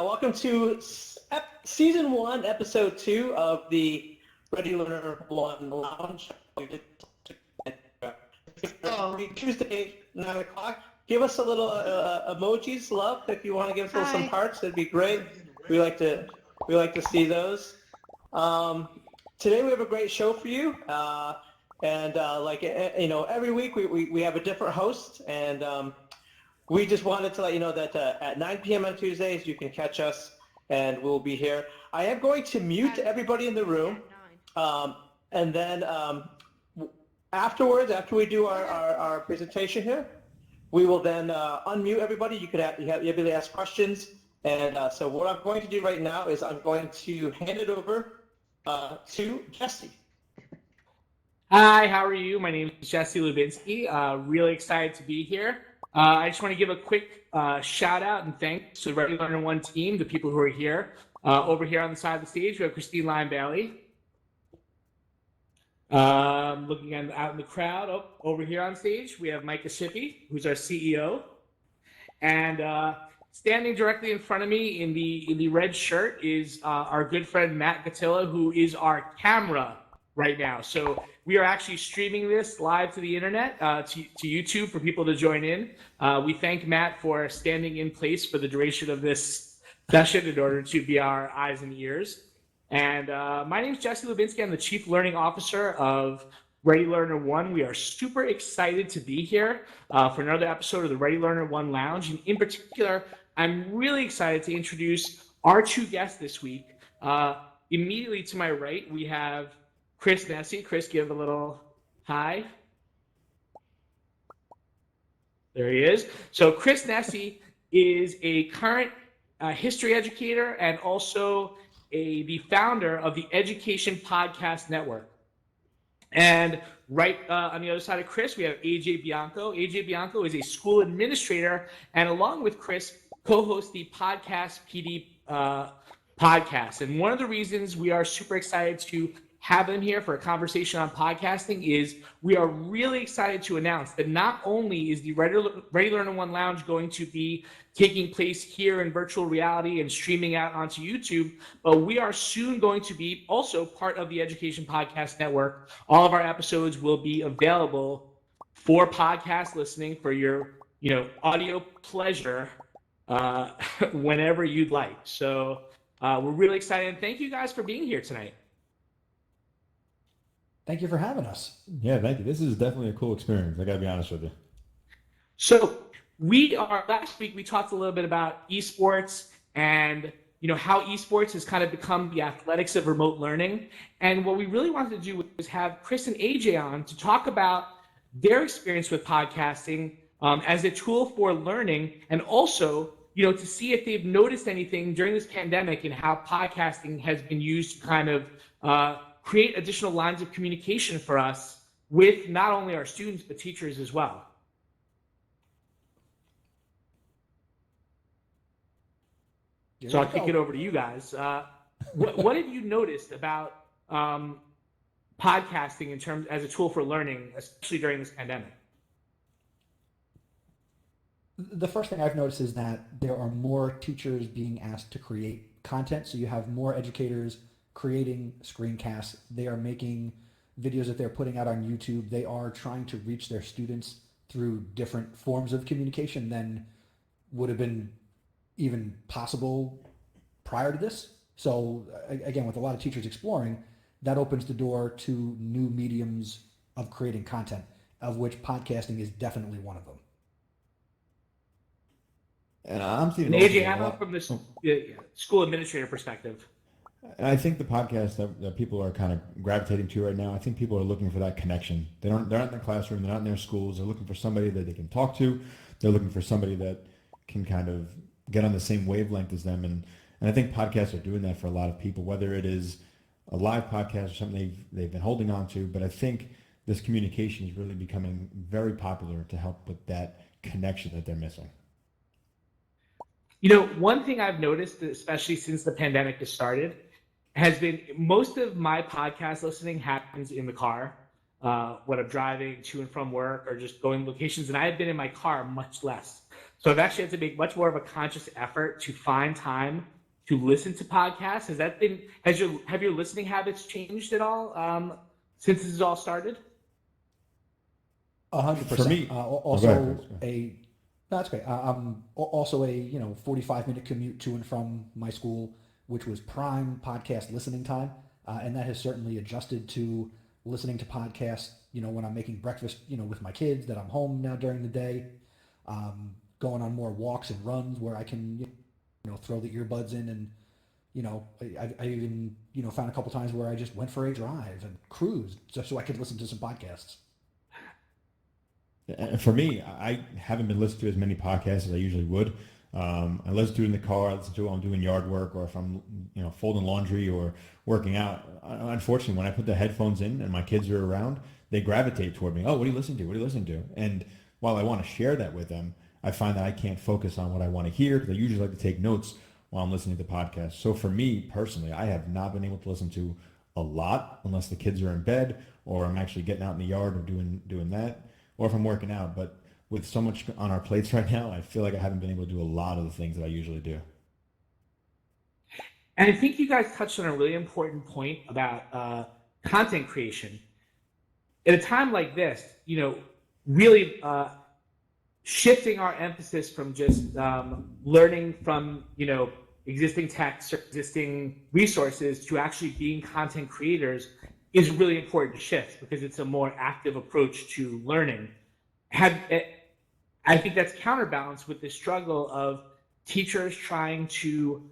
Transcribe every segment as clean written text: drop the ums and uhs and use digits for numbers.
Welcome to Season 1, Episode 2 of the Ready Learner 1 Lounge. Every Tuesday, 9 o'clock. Give us a little emojis, love. If you want to give us some hearts, that'd be great. We like to see those. Today we have a great show for you. Every week we have a different host, and we just wanted to let you know that at 9 p.m. on Tuesdays, you can catch us, and we'll be here. I am going to mute everybody in the room, and then afterwards, after we do our presentation here, we will then unmute everybody. You can be able to ask questions, and so what I'm going to do right now is I'm going to hand it over to Jesse. Hi, how are you? My name is Jesse Lubinsky. Really excited to be here. I just want to give a quick shout out and thanks to the Ready Learner 1 team, the people who are here. Over here on the side of the stage, we have Christine Lyon-Bailey. Looking out in the crowd, over here on stage, we have Micah Shippey, who's our CEO. And standing directly in front of me in the red shirt is our good friend Matt Gattilla, who is our camera right now. So we are actually streaming this live to the internet, to YouTube for people to join in. We thank Matt for standing in place for the duration of this session in order to be our eyes and ears. And my name is Jesse Lubinsky. I'm the Chief Learning Officer of Ready Learner 1. We are super excited to be here for another episode of the Ready Learner 1 Lounge. And in particular, I'm really excited to introduce our two guests this week. Immediately to my right, we have Chris Nesi. Chris, give a little hi. There he is. So Chris Nesi is a current history educator and also the founder of the Education Podcast Network. And right on the other side of Chris, we have AJ Bianco. AJ Bianco is a school administrator, and along with Chris, co-hosts the Podcast PD podcast. And one of the reasons we are super excited to have them here for a conversation on podcasting is we are really excited to announce that not only is the Ready Learner 1 Lounge going to be taking place here in virtual reality and streaming out onto YouTube, but we are soon going to be also part of the Education Podcast Network. All of our episodes will be available for podcast listening for your audio pleasure whenever you'd like. So we're really excited, and thank you guys for being here tonight. Thank you for having us. Yeah, thank you. This is definitely a cool experience. I gotta be honest with you. So last week we talked a little bit about esports and how esports has kind of become the athletics of remote learning. And what we really wanted to do was have Chris and AJ on to talk about their experience with podcasting as a tool for learning, and also to see if they've noticed anything during this pandemic and how podcasting has been used to kind of create additional lines of communication for us with not only our students, but teachers as well. So I'll kick it over to you guys. What have you noticed about podcasting in terms as a tool for learning, especially during this pandemic? The first thing I've noticed is that there are more teachers being asked to create content. So you have more educators creating screencasts. They are making videos that they're putting out on YouTube. They are trying to reach their students through different forms of communication than would have been even possible prior to this. So again, with a lot of teachers exploring, that opens the door to new mediums of creating content, of which podcasting is definitely one of them. And I'm seeing AJ, how about from the school administrator perspective? And I think the podcast that people are kind of gravitating to right now, I think people are looking for that connection. They're not in their classroom, they're not in their schools, they're looking for somebody that they can talk to. They're looking for somebody that can kind of get on the same wavelength as them. And I think podcasts are doing that for a lot of people, whether it is a live podcast or something they've been holding on to. But I think this communication is really becoming very popular to help with that connection that they're missing. One thing I've noticed, especially since the pandemic has started, has been most of my podcast listening happens in the car when I'm driving to and from work or just going locations. And I have been in my car much less. So I've actually had to make much more of a conscious effort to find time to listen to podcasts. Have your listening habits changed at all since this has all started? 100%. For me, Also go ahead, Chris. no, that's great. Also a 45-minute commute to and from my school, which was prime podcast listening time, and that has certainly adjusted to listening to podcasts. When I'm making breakfast, with my kids, that I'm home now during the day, going on more walks and runs where I can, throw the earbuds in and. I even, found a couple times where I just went for a drive and cruised just so I could listen to some podcasts. And for me, I haven't been listening to as many podcasts as I usually would. I listen to it in the car. I listen to it while I'm doing yard work, or if I'm, folding laundry or working out. Unfortunately, when I put the headphones in and my kids are around, they gravitate toward me. Oh, what are you listening to? What are you listening to? And while I want to share that with them, I find that I can't focus on what I want to hear, because I usually like to take notes while I'm listening to the podcast. So for me personally, I have not been able to listen to a lot unless the kids are in bed, or I'm actually getting out in the yard or doing that, or if I'm working out. But with so much on our plates right now, I feel like I haven't been able to do a lot of the things that I usually do. And I think you guys touched on a really important point about content creation. At a time like this, really shifting our emphasis from just learning from, existing texts or existing resources to actually being content creators is a really important shift, because it's a more active approach to learning. I think that's counterbalanced with the struggle of teachers trying to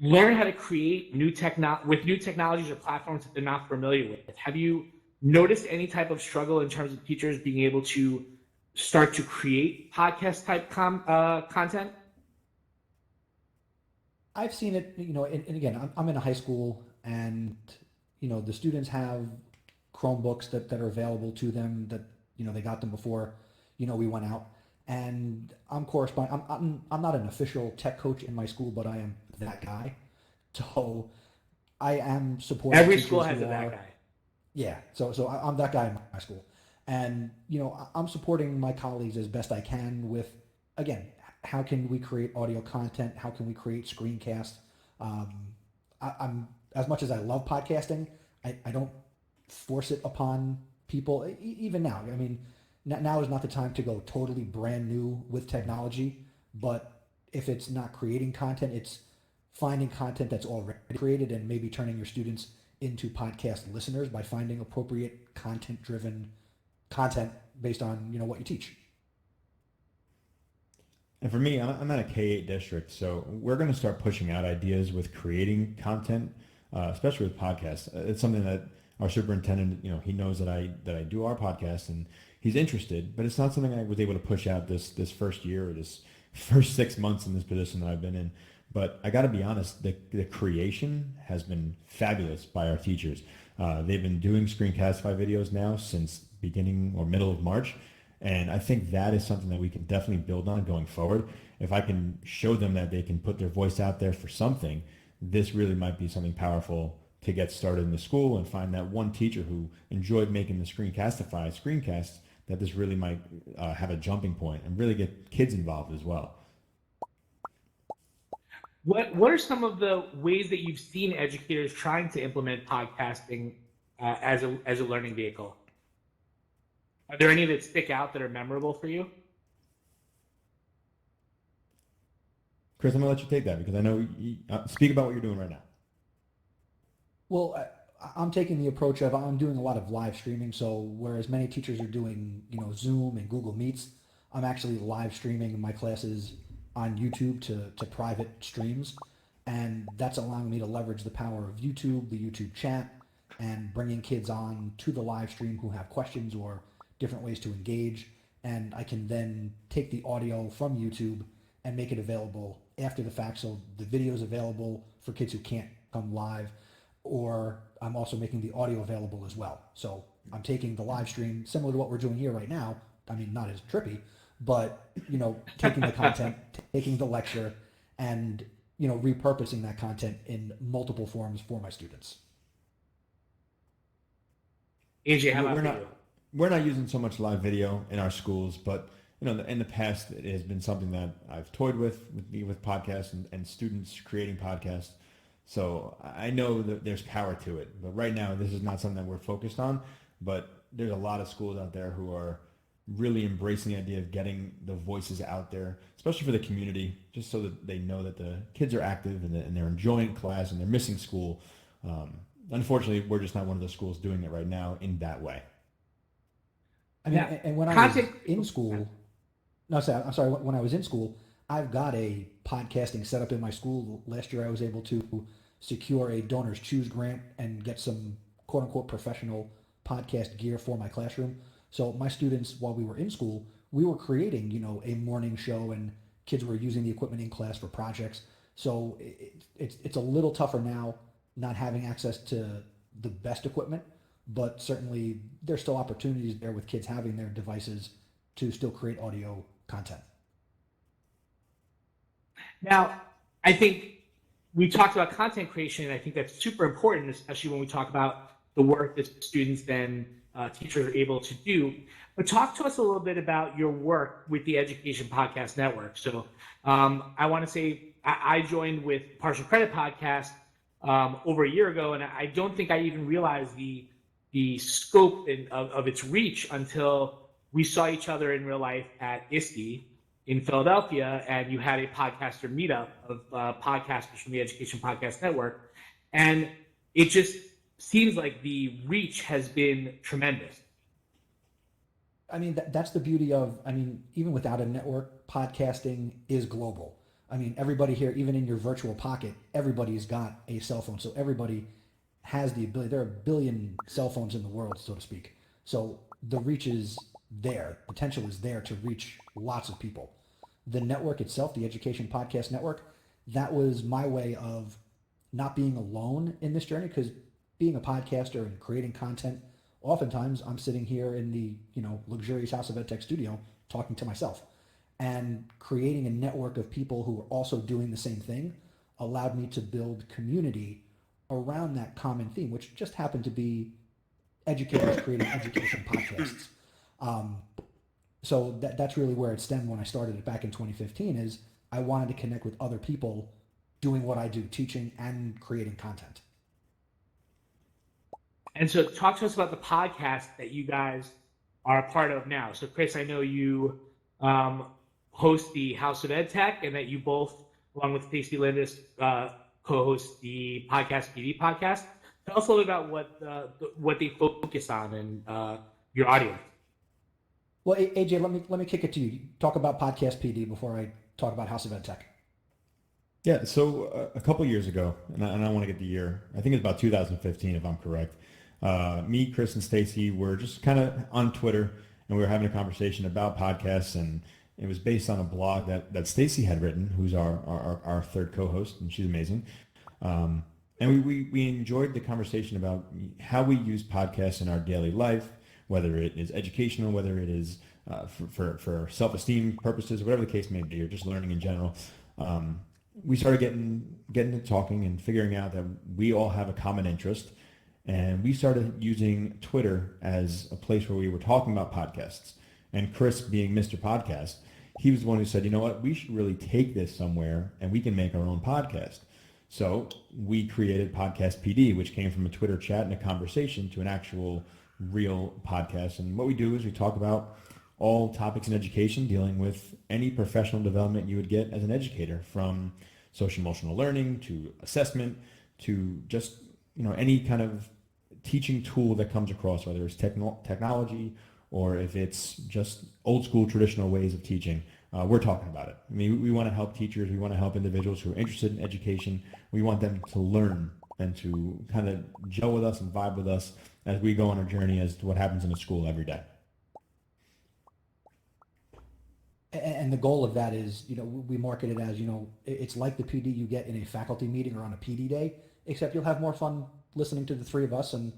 learn how to create with new technologies or platforms that they're not familiar with. Have you noticed any type of struggle in terms of teachers being able to start to create podcast type content? I've seen it, and again, I'm in a high school, and the students have Chromebooks that are available to them, that they got them before we went out, and I'm corresponding. I'm not an official tech coach in my school, but I am that guy. So I am supporting. Every school has that guy. Yeah, so I'm that guy in my school. And, I'm supporting my colleagues as best I can with, again, how can we create audio content? How can we create screencasts? I'm as much as I love podcasting, I don't force it upon people, even now. I mean, now is not the time to go totally brand new with technology, but if it's not creating content, it's finding content that's already created and maybe turning your students into podcast listeners by finding appropriate content-driven content based on what you teach. And for me, I'm at a K-8 district, so we're going to start pushing out ideas with creating content, especially with podcasts. It's something that our superintendent, he knows that I do our podcast, and he's interested, but it's not something I was able to push out this first year, or this first 6 months in this position that I've been in. But I got to be honest, the creation has been fabulous by our teachers. They've been doing Screencastify videos now since beginning or middle of March. And I think that is something that we can definitely build on going forward. If I can show them that they can put their voice out there for something, this really might be something powerful to get started in the school, and find that one teacher who enjoyed making the Screencastify screencasts, that this really might have a jumping point and really get kids involved as well. What are some of the ways that you've seen educators trying to implement podcasting as a learning vehicle? Are there any that stick out that are memorable for you? Chris, I'm going to let you take that, because I know you speak about what you're doing right now. Well, I'm taking the approach of, I'm doing a lot of live streaming. So whereas many teachers are doing, Zoom and Google Meets, I'm actually live streaming my classes on YouTube to private streams. And that's allowing me to leverage the power of YouTube, the YouTube chat, and bringing kids on to the live stream who have questions or different ways to engage. And I can then take the audio from YouTube and make it available after the fact. So the video is available for kids who can't come live, or I'm also making the audio available as well. So I'm taking the live stream similar to what we're doing here right now. I mean, not as trippy, but, taking the content, taking the lecture, and, repurposing that content in multiple forms for my students. AJ, how about you? We're not using so much live video in our schools, but in the past, it has been something that I've toyed with podcasts and students creating podcasts. So I know that there's power to it, but right now this is not something that we're focused on. But there's a lot of schools out there who are really embracing the idea of getting the voices out there, especially for the community, just so that they know that the kids are active and they're enjoying class and they're missing school. Unfortunately, we're just not one of the schools doing it right now in that way. I mean, Yeah. and when I was in school, no, I'm sorry. When I was in school, I've got a podcasting set up in my school. Last year, I was able to secure a Donors Choose grant and get some quote unquote professional podcast gear for my classroom. So my students, while we were in school, we were creating, a morning show, and kids were using the equipment in class for projects. So it's a little tougher now, not having access to the best equipment, but certainly there's still opportunities there with kids having their devices to still create audio content. Now, I think we talked about content creation, and I think that's super important, especially when we talk about the work that students and teachers are able to do. But talk to us a little bit about your work with the Education Podcast Network. So I want to say I joined with Partial Credit Podcast over a year ago, and I don't think I even realized the scope of its reach until we saw each other in real life at ISTE in Philadelphia, and you had a podcaster meetup of podcasters from the Education Podcast Network. And it just seems like the reach has been tremendous. I mean, that's the beauty of, even without a network, podcasting is global. I mean, everybody here, even in your virtual pocket, everybody's got a cell phone. So everybody has the ability. There are 1 billion cell phones in the world, so to speak. So the reach is there. Potential is there to reach lots of people. The network itself, the Education Podcast Network, that was my way of not being alone in this journey, because being a podcaster and creating content, oftentimes I'm sitting here in the luxurious House of EdTech studio talking to myself. And creating a network of people who are also doing the same thing allowed me to build community around that common theme, which just happened to be educators creating education podcasts. So that's really where it stemmed when I started it back in 2015, is I wanted to connect with other people doing what I do, teaching and creating content. And so talk to us about the podcast that you guys are a part of now. So Chris, I know you host the House of EdTech, and that you both, along with Stacey Lindis, co-host the Podcast PD podcast. Tell us a little bit about what they focus on and your audience. Well, AJ, let me kick it to you. Talk about Podcast PD before I talk about House of EdTech. Yeah, so a couple years ago, and I don't want to get the year, I think it's about 2015 if I'm correct. Me, Chris, and Stacey were just kind of on Twitter, and we were having a conversation about podcasts, and it was based on a blog that Stacey had written, who's our third co-host, and she's amazing. And we enjoyed the conversation about how we use podcasts in our daily life, whether it is educational, whether it is for self-esteem purposes, whatever the case may be, or just learning in general. We started getting to talking and figuring out that we all have a common interest, and we started using Twitter as a place where we were talking about podcasts. And Chris, being Mr. Podcast, he was the one who said, you know what, we should really take this somewhere and we can make our own podcast. So we created Podcast PD, which came from a Twitter chat and a conversation to an actual real podcast. And what we do is we talk about all topics in education, dealing with any professional development you would get as an educator, from social emotional learning to assessment to just any kind of teaching tool that comes across, whether it's technology or if it's just old school traditional ways of teaching. We're talking about it. I mean, we want to help teachers. We want to help individuals who are interested in education. We want them to learn and to kind of gel with us and vibe with us as we go on our journey as to what happens in a school every day. And the goal of that is, we market it as, it's like the PD you get in a faculty meeting or on a PD day, except you'll have more fun listening to the three of us and,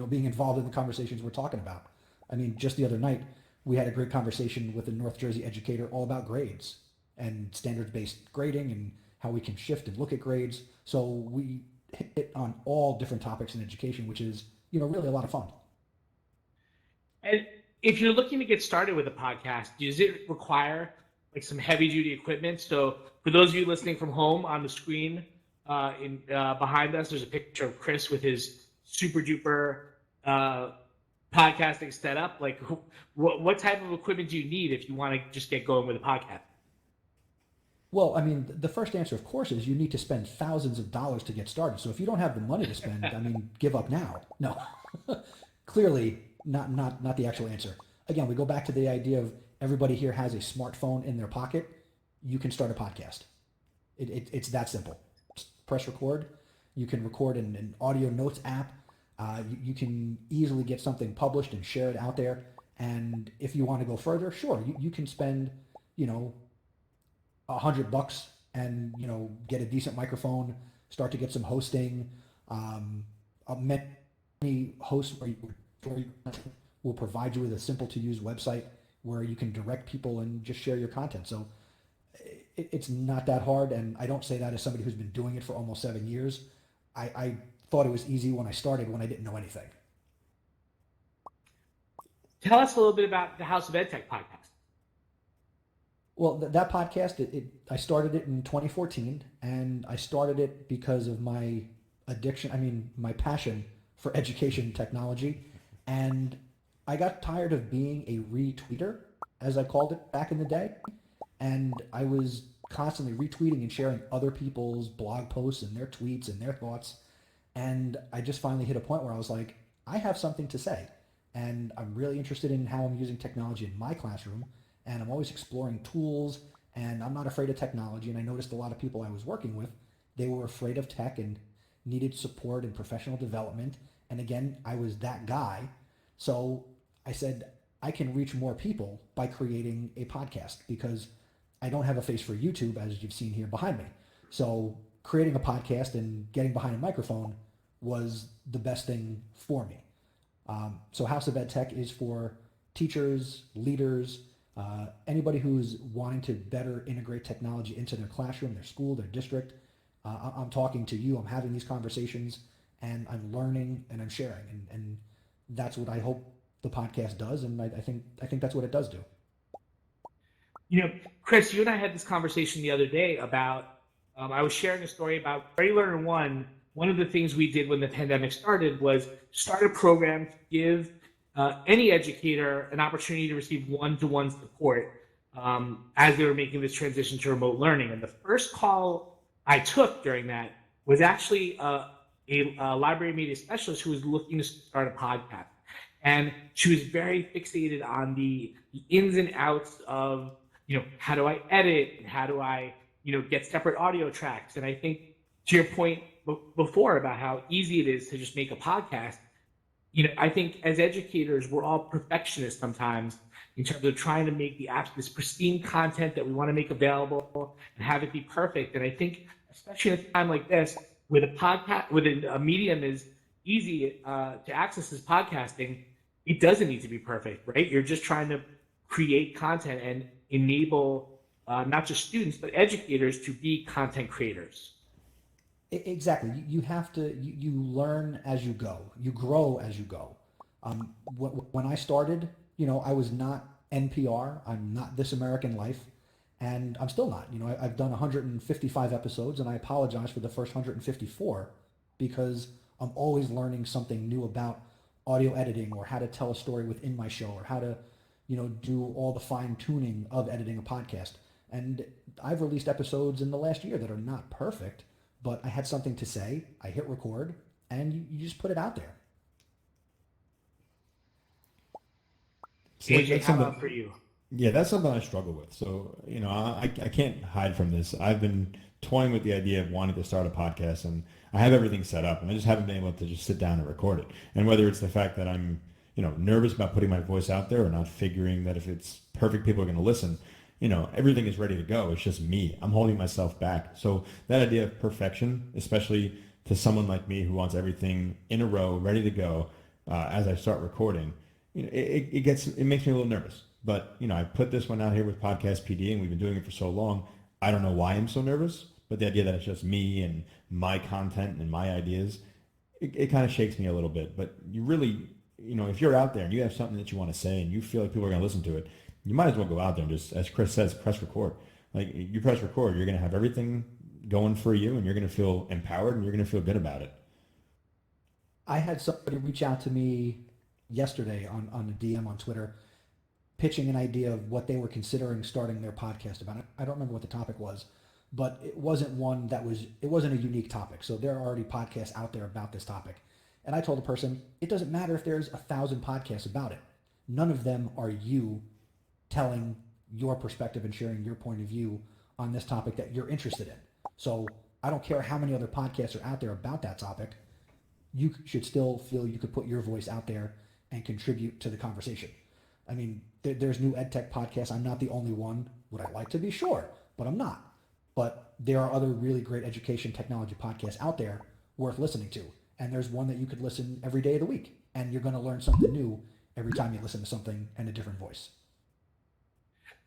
being involved in the conversations we're talking about. I mean, just the other night, we had a great conversation with a North Jersey educator all about grades and standards-based grading and how we can shift and look at grades. So we hit on all different topics in education, which is, really a lot of fun. And if you're looking to get started with a podcast, does it require like some heavy duty equipment? So for those of you listening from home, on the screen behind us, there's a picture of Chris with his super duper podcasting setup. Like, what type of equipment do you need if you want to just get going with a podcast? Well, I mean, the first answer, of course, is you need to spend thousands of dollars to get started. So if you don't have the money to spend, I mean, give up now. No, clearly not the actual answer. Again, we go back to the idea of everybody here has a smartphone in their pocket. You can start a podcast. It's that simple. Just press record. You can record in an audio notes app. You can easily get something published and share it out there. And if you want to go further, sure, you can spend, $100 and get a decent microphone, start to get some hosting. Many hosts will provide you with a simple to use website where you can direct people and just share your content. So it's not that hard, and I don't say that as somebody who's been doing it for almost 7 years. I thought it was easy when I started, when I didn't know anything. Tell us a little bit about the House of EdTech podcast. Well, that podcast, I started it in 2014, and I started it because of my my passion for education technology. And I got tired of being a retweeter, as I called it back in the day. And I was constantly retweeting and sharing other people's blog posts and their tweets and their thoughts. And I just finally hit a point where I was like, I have something to say. And I'm really interested in how I'm using technology in my classroom. And I'm always exploring tools, and I'm not afraid of technology. And I noticed a lot of people I was working with, they were afraid of tech and needed support and professional development. And again, I was that guy. So I said, I can reach more people by creating a podcast, because I don't have a face for YouTube, as you've seen here behind me. So creating a podcast and getting behind a microphone was the best thing for me. So House of Ed Tech is for teachers, leaders, anybody who's wanting to better integrate technology into their classroom, their school, their district. I'm talking to you, I'm having these conversations, and I'm learning and I'm sharing. And that's what I hope the podcast does, and I think that's what it does do. Chris, you and I had this conversation the other day about, I was sharing a story about Ready Learner One. One of the things we did when the pandemic started was start a program to give any educator an opportunity to receive one-to-one support as they were making this transition to remote learning. And the first call I took during that was actually a library media specialist who was looking to start a podcast. And she was very fixated on the ins and outs of, how do I edit and how do I, get separate audio tracks. And I think to your point before about how easy it is to just make a podcast, I think as educators, we're all perfectionists sometimes in terms of trying to make this pristine content that we want to make available and have it be perfect. And I think, especially in a time like this, with a podcast, with a medium as easy to access as podcasting, it doesn't need to be perfect, right? You're just trying to create content and enable not just students, but educators to be content creators. Exactly. You have to, you learn as you go. You grow as you go. When I started, I was not NPR. I'm not This American Life. And I'm still not. I've done 155 episodes, and I apologize for the first 154 because I'm always learning something new about audio editing, or how to tell a story within my show, or how to, do all the fine tuning of editing a podcast. And I've released episodes in the last year that are not perfect, but I had something to say. I hit record, and you just put it out there. AJ, how about for you? Yeah, that's something I struggle with. So, I can't hide from this. I've been toying with the idea of wanting to start a podcast, and I have everything set up, and I just haven't been able to just sit down and record it. And whether it's the fact that I'm, nervous about putting my voice out there, or not figuring that if it's perfect, people are going to listen, everything is ready to go. It's just me. I'm holding myself back. So that idea of perfection, especially to someone like me who wants everything in a row, ready to go, as I start recording, it makes me a little nervous. But, I put this one out here with Podcast PD, and we've been doing it for so long. I don't know why I'm so nervous, but the idea that it's just me and my content and my ideas, it kind of shakes me a little bit. But if you're out there and you have something that you want to say and you feel like people are going to listen to it, you might as well go out there and just, as Chris says, press record. Like you press record, you're going to have everything going for you, and you're going to feel empowered, and you're going to feel good about it. I had somebody reach out to me yesterday on a DM on Twitter, pitching an idea of what they were considering starting their podcast about. I don't remember what the topic was, but it wasn't one it wasn't a unique topic. So there are already podcasts out there about this topic. And I told the person, it doesn't matter if there's 1,000 podcasts about it. None of them are you telling your perspective and sharing your point of view on this topic that you're interested in. So I don't care how many other podcasts are out there about that topic. You should still feel you could put your voice out there and contribute to the conversation. I mean, there's new EdTech podcasts. I'm not the only one. Would I like to be? Sure, but I'm not. But there are other really great education technology podcasts out there worth listening to. And there's one that you could listen every day of the week. And you're going to learn something new every time you listen to something in a different voice.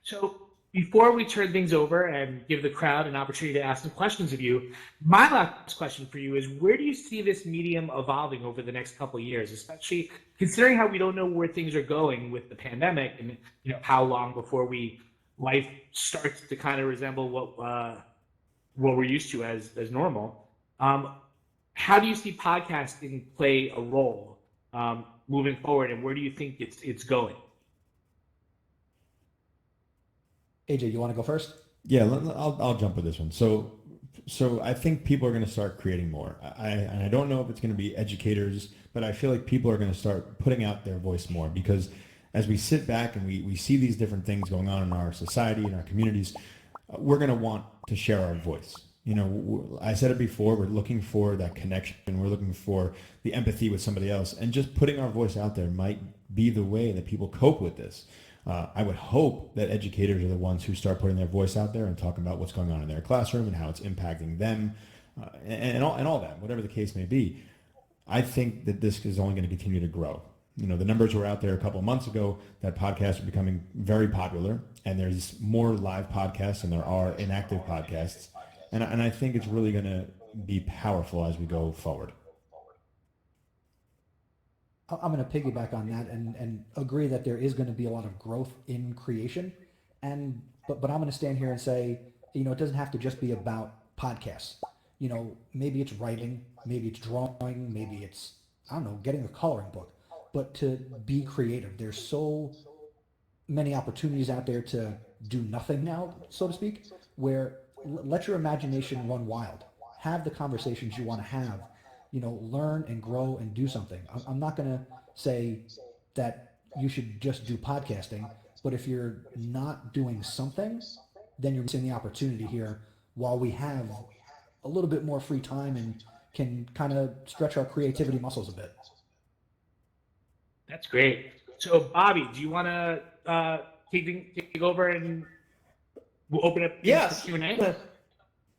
So before we turn things over and give the crowd an opportunity to ask some questions of you, my last question for you is, where do you see this medium evolving over the next couple of years, especially considering how we don't know where things are going with the pandemic, and how long before life starts to kind of resemble what we're used to as normal. How do you see podcasting play a role moving forward, and where do you think it's going? AJ, you want to go first? Yeah, I'll jump with this one. So I think people are going to start creating more. I don't know if it's going to be educators, but I feel like people are going to start putting out their voice more, because as we sit back and we see these different things going on in our society, in our communities, we're going to want to share our voice. I said it before, we're looking for that connection. We're looking for the empathy with somebody else, and just putting our voice out there might be the way that people cope with this. I would hope that educators are the ones who start putting their voice out there and talking about what's going on in their classroom and how it's impacting them, and all that, whatever the case may be. I think that this is only going to continue to grow. The numbers were out there a couple of months ago that podcasts are becoming very popular, and there's more live podcasts than there are inactive podcasts. And I think it's really going to be powerful as we go forward. I'm going to piggyback on that and agree that there is going to be a lot of growth in creation. But I'm going to stand here and say, it doesn't have to just be about podcasts. Maybe it's writing, maybe it's drawing, maybe it's, getting a coloring book. But to be creative, there's so many opportunities out there to do nothing now, so to speak, where let your imagination run wild. Have the conversations you want to have. Learn and grow and do something. I'm not going to say that you should just do podcasting, but if you're not doing something, then you're missing the opportunity here while we have a little bit more free time and can kind of stretch our creativity muscles a bit. That's great. So, Bobby, do you want to take over and we'll open up Yes. Q&A?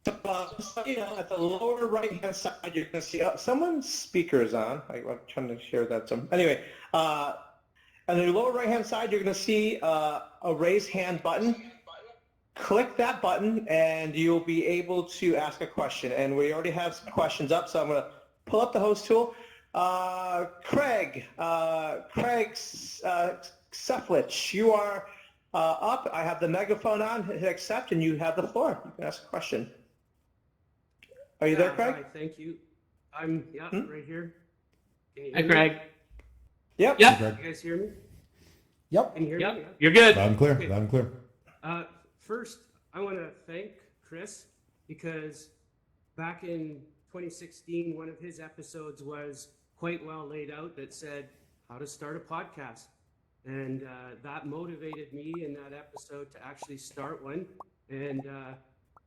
At the lower right-hand side, you're going to see someone's speaker is on. I'm trying to share that. Anyway, on the lower right-hand side, you're going to see a raise hand button. Click that button, and you'll be able to ask a question. And we already have some questions up, so I'm going to pull up the host tool. Craig Seflich, you are up. I have the megaphone on. Hit accept, and you have the floor. You can ask a question. Are you there, Craig? Hi, thank you. I'm right here. Hi, Craig. Yep. Yep. You guys hear me? Yep. Can you hear me? Yep. You're good. Loud and clear. Okay. Loud and clear. First, I want to thank Chris, because back in 2016, one of his episodes was quite well laid out that said how to start a podcast. And that motivated me in that episode to actually start one. And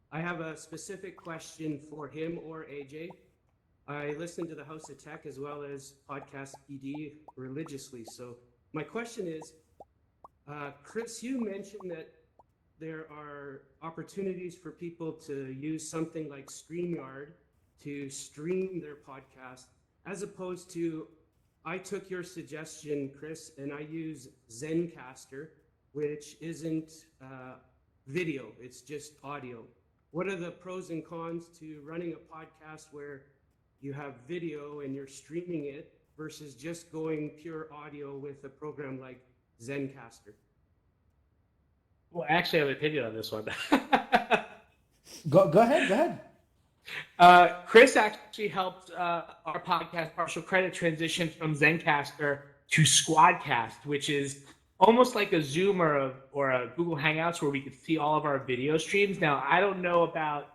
I have a specific question for him or AJ. I listen to the House of Tech as well as Podcast PD religiously. So my question is, Chris, you mentioned that there are opportunities for people to use something like StreamYard to stream their podcast, as opposed to, I took your suggestion, Chris, and I use Zencaster, which isn't video, it's just audio. What are the pros and cons to running a podcast where you have video and you're streaming it, versus just going pure audio with a program like Zencaster? Well, I actually have an opinion on this one. Go ahead. Chris actually helped our podcast, Partial Credit, transition from Zencaster to Squadcast, which is almost like a Zoom or a Google Hangouts where we could see all of our video streams. Now, I don't know about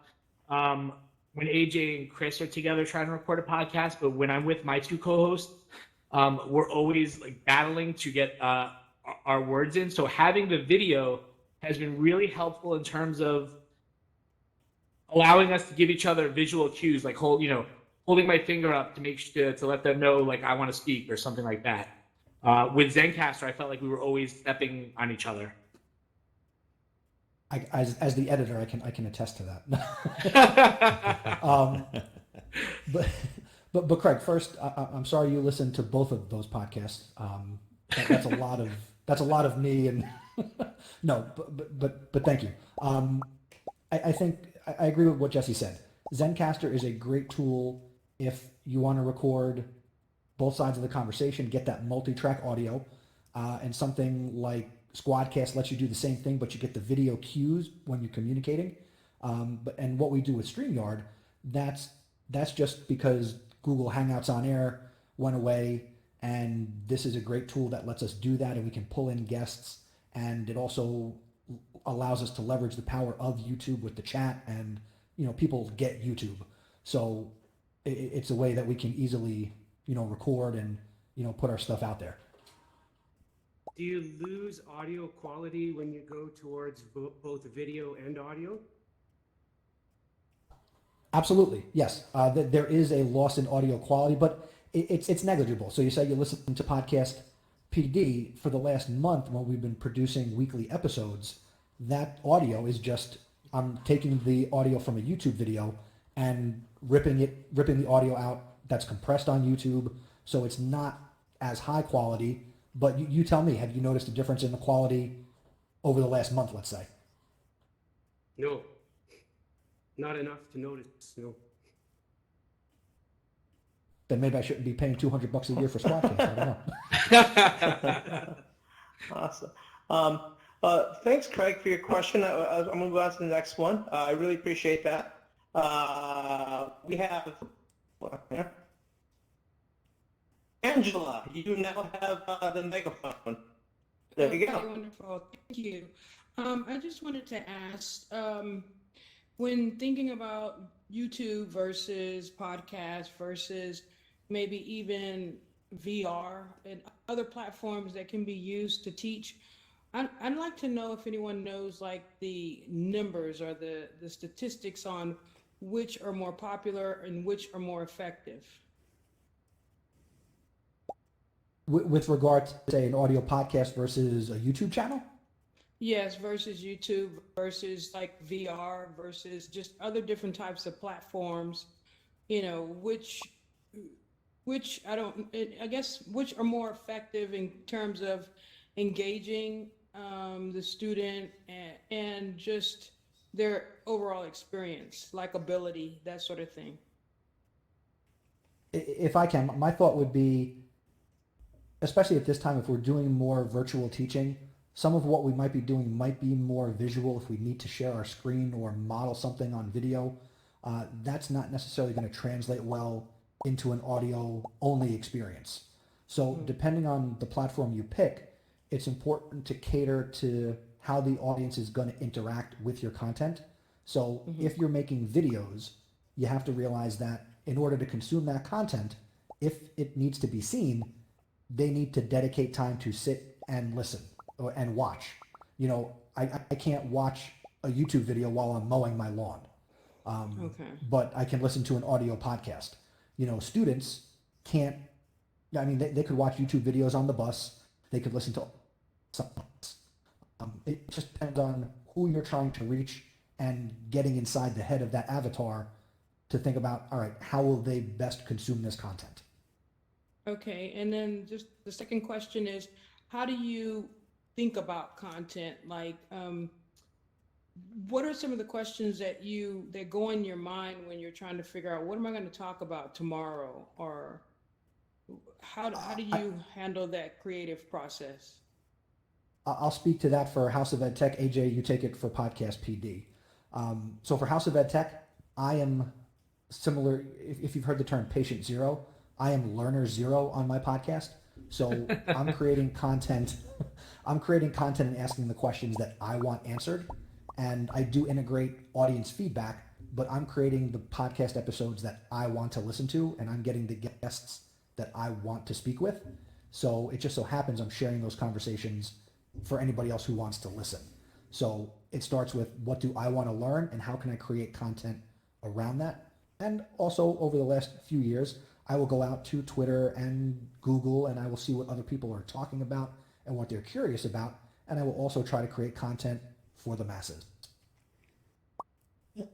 when AJ and Chris are together trying to record a podcast, but when I'm with my two co-hosts, we're always like battling to get our words in. So having the video has been really helpful in terms of allowing us to give each other visual cues, like holding my finger up to make sure to let them know like I want to speak or something like that. With Zencaster, I felt like we were always stepping on each other. As the editor, I can attest to that. But Craig, first, I'm sorry you listened to both of those podcasts. That's a lot of me, and no, but thank you. I think I agree with what Jesse said. Zencaster is a great tool if you want to record both sides of the conversation, get that multi-track audio, and something like Squadcast lets you do the same thing, but you get the video cues when you're communicating. And what we do with StreamYard, that's just because Google Hangouts on Air went away, and this is a great tool that lets us do that, and we can pull in guests, and it also allows us to leverage the power of YouTube with the chat, and people get YouTube, so it's a way that we can easily record and put our stuff out there. Do you lose audio quality when you go towards both video and audio? Absolutely, yes. There is a loss in audio quality, but it's negligible. So you say you listen to podcast PD for the last month when we've been producing weekly episodes. That audio is just, I'm taking the audio from a YouTube video and ripping the audio out that's compressed on YouTube, so it's not as high quality. But you tell me, have you noticed a difference in the quality over the last month, let's say? No, not enough to notice, no. Then maybe I shouldn't be paying $200 a year for Squadcast. I don't know. Awesome. Thanks, Craig, for your question. I'm going to go on to the next one. I really appreciate that. We have Angela. You now have the megaphone. There you go. Okay, wonderful. Thank you. I just wanted to ask, when thinking about YouTube versus podcast versus maybe even VR and other platforms that can be used to teach, I'd like to know if anyone knows like the numbers or the statistics on which are more popular and which are more effective. With regard to, say, an audio podcast versus a YouTube channel? Yes, versus YouTube versus like VR versus just other different types of platforms, which I guess which are more effective in terms of engaging the student and just their overall experience, likability, that sort of thing. If I can, my thought would be, especially at this time, if we're doing more virtual teaching, some of what we might be doing might be more visual. If we need to share our screen or model something on video, that's not necessarily going to translate well into an audio only experience. So depending on the platform you pick, it's important to cater to how the audience is going to interact with your content. So if you're making videos, you have to realize that in order to consume that content, if it needs to be seen, they need to dedicate time to sit and listen and watch. I can't watch a YouTube video while I'm mowing my lawn, but I can listen to an audio podcast. Students can't, they could watch YouTube videos on the bus. They could listen to something else. It just depends on who you're trying to reach and getting inside the head of that avatar to think about, all right, how will they best consume this content? Okay, and then just the second question is, how do you think about content? Like, what are some of the questions that go in your mind when you're trying to figure out what am I going to talk about tomorrow, or how do you handle that creative process? I'll speak to that for House of Ed Tech. AJ, you take it for Podcast PD. So for House of Ed Tech, I am similar. If you've heard the term patient zero, I am learner zero on my podcast. So I'm creating content. I'm creating content and asking the questions that I want answered. And I do integrate audience feedback, but I'm creating the podcast episodes that I want to listen to, and I'm getting the guests that I want to speak with. So it just so happens I'm sharing those conversations for anybody else who wants to listen. So it starts with, what do I want to learn and how can I create content around that? And also over the last few years, I will go out to Twitter and Google and I will see what other people are talking about and what they're curious about. And I will also try to create content for the masses.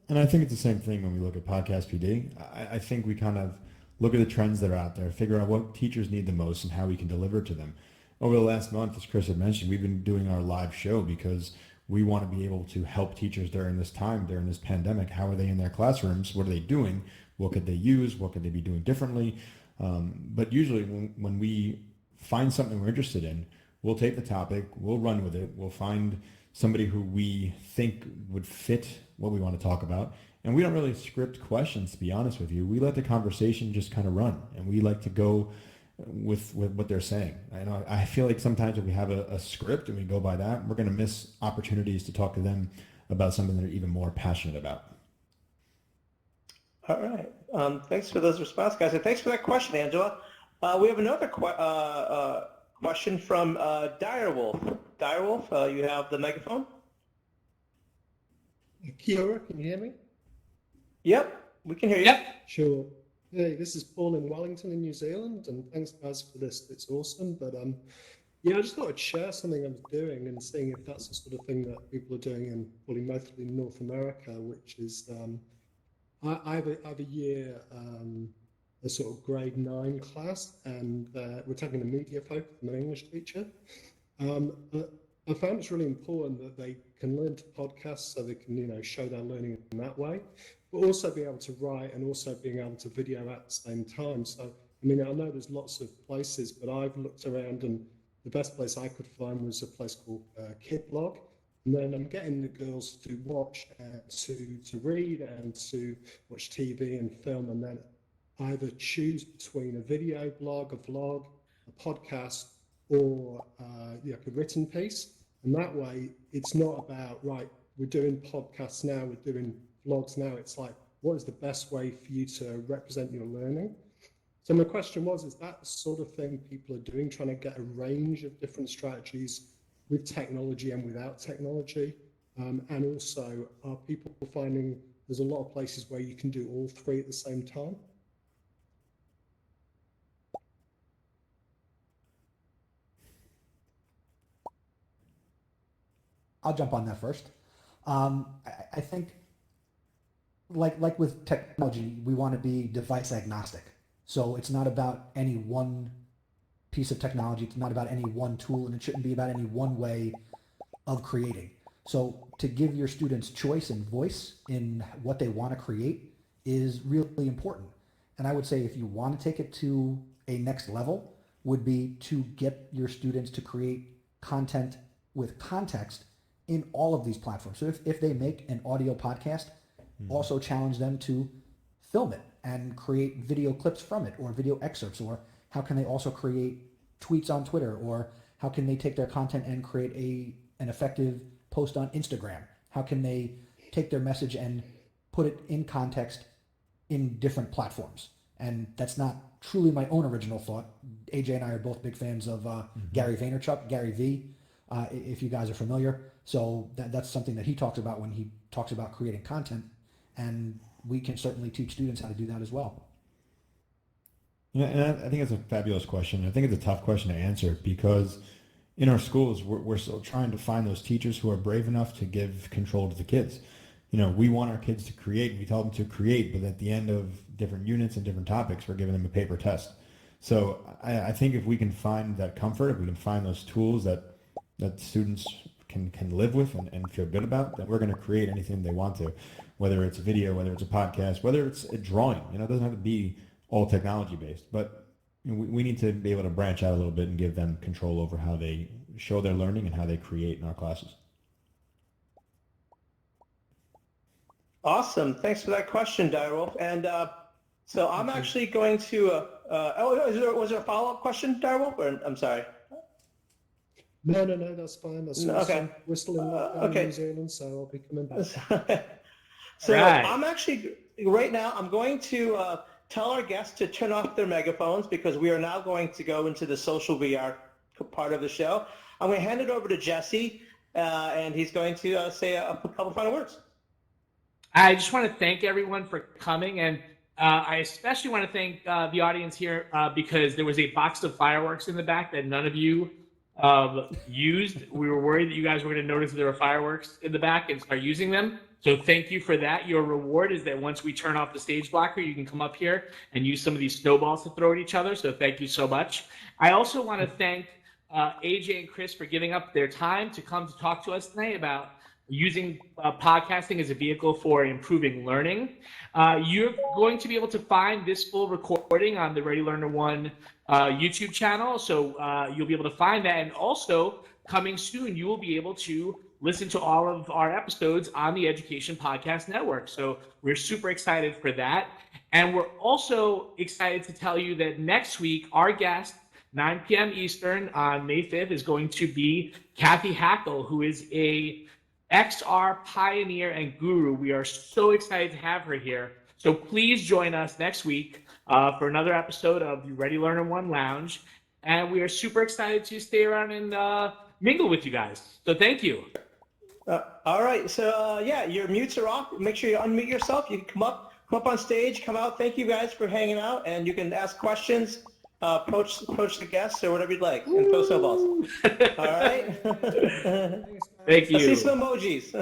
And I think it's the same thing when we look at Podcast PD. I think we kind of look at the trends that are out there, figure out what teachers need the most and how we can deliver to them. Over the last month, as Chris had mentioned, we've been doing our live show because we want to be able to help teachers during this time, during this pandemic. How are they in their classrooms? What are they doing? What could they use? What could they be doing differently? But usually when we find something we're interested in, we'll take the topic, we'll run with it, we'll find somebody who we think would fit what we want to talk about. And we don't really script questions, to be honest with you. We let the conversation just kind of run, and we like to go with what they're saying. I feel like sometimes if we have a script and we go by that, we're going to miss opportunities to talk to them about something they're even more passionate about. All right. Thanks for those responses, guys. And thanks for that question, Angela. We have another question from Direwolf. Direwolf, you have the megaphone? Kia ora, can you hear me? Yep, we can hear you. Yep. Sure. Hey, this is Paul in Wellington in New Zealand, and thanks guys for this. It's awesome. But yeah, I just thought I'd share something I'm doing and seeing if that's the sort of thing that people are doing in probably mostly North America, which is I have a year, a sort of grade 9 class, and we're taking a media focus from an English teacher. But I found it's really important that they can learn to podcast so they can, show their learning in that way, but also be able to write and also being able to video at the same time. So, I know there's lots of places, but I've looked around and the best place I could find was a place called Kidblog. And then I'm getting the girls to watch, to read and to watch TV and film, and then either choose between a video blog, a vlog, a podcast, or like a written piece. And that way, it's not about, right, we're doing podcasts now, we're doing vlogs now. It's like, what is the best way for you to represent your learning? So my question was, is that the sort of thing people are doing, trying to get a range of different strategies with technology and without technology? And also, are people finding there's a lot of places where you can do all three at the same time? I'll jump on that first. I think, like with technology, we want to be device agnostic. So it's not about any one piece of technology. It's not about any one tool, and it shouldn't be about any one way of creating. So to give your students choice and voice in what they want to create is really important. And I would say if you want to take it to a next level, would be to get your students to create content with context in all of these platforms. So if they make an audio podcast, also challenge them to film it and create video clips from it or video excerpts, or how can they also create tweets on Twitter, or how can they take their content and create an effective post on Instagram? How can they take their message and put it in context in different platforms? And that's not truly my own original thought. AJ and I are both big fans of Gary Vaynerchuk, Gary V, if you guys are familiar. So that's something that he talks about when he talks about creating content, and we can certainly teach students how to do that as well. Yeah, and I think it's a fabulous question. I think it's a tough question to answer because in our schools, we're still trying to find those teachers who are brave enough to give control to the kids. We want our kids to create, and we tell them to create, but at the end of different units and different topics, we're giving them a paper test. So I think if we can find that comfort, if we can find those tools that students can live with and feel good about, then we're going to create anything they want to, whether it's a video, whether it's a podcast, whether it's a drawing. It doesn't have to be all technology based, but we need to be able to branch out a little bit and give them control over how they show their learning and how they create in our classes. Awesome. Thanks for that question, Direwolf. And so I'm actually going to. Was there a follow-up question, Direwolf? Or I'm sorry. No, that's fine. That's awesome. Okay. We're still in lockdown in New Zealand, so I'll be coming back. So Right. I'm actually right now. I'm going to tell our guests to turn off their megaphones because we are now going to go into the social VR part of the show. I'm going to hand it over to Jesse, and he's going to say a couple final words. I just want to thank everyone for coming, and I especially want to thank the audience here because there was a box of fireworks in the back that none of you used. We were worried that you guys were going to notice that there were fireworks in the back and start using them. So thank you for that. Your reward is that once we turn off the stage blocker, you can come up here and use some of these snowballs to throw at each other. So thank you so much. I also want to thank AJ and Chris for giving up their time to come to talk to us tonight about using podcasting as a vehicle for improving learning. You're going to be able to find this full recording on the Ready Learner One YouTube channel. So you'll be able to find that. And also coming soon, you will be able to listen to all of our episodes on the Education Podcast Network. So we're super excited for that. And we're also excited to tell you that next week, our guest, 9 p.m. Eastern on May 5th, is going to be Kathy Hackle, who is a XR pioneer and guru. We are so excited to have her here. So please join us next week for another episode of the Ready Learner One Lounge. And we are super excited to stay around and mingle with you guys. So thank you. All right. So yeah, your mutes are off. Make sure you unmute yourself. You can come up on stage, come out. Thank you guys for hanging out, and you can ask questions, approach the guests or whatever you'd like, and throw snowballs. All right. Thank I see you. some emojis.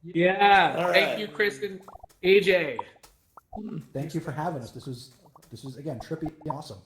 Yeah. All Thank right. you, Chris and AJ. Thank you for having us. This was again trippy, awesome.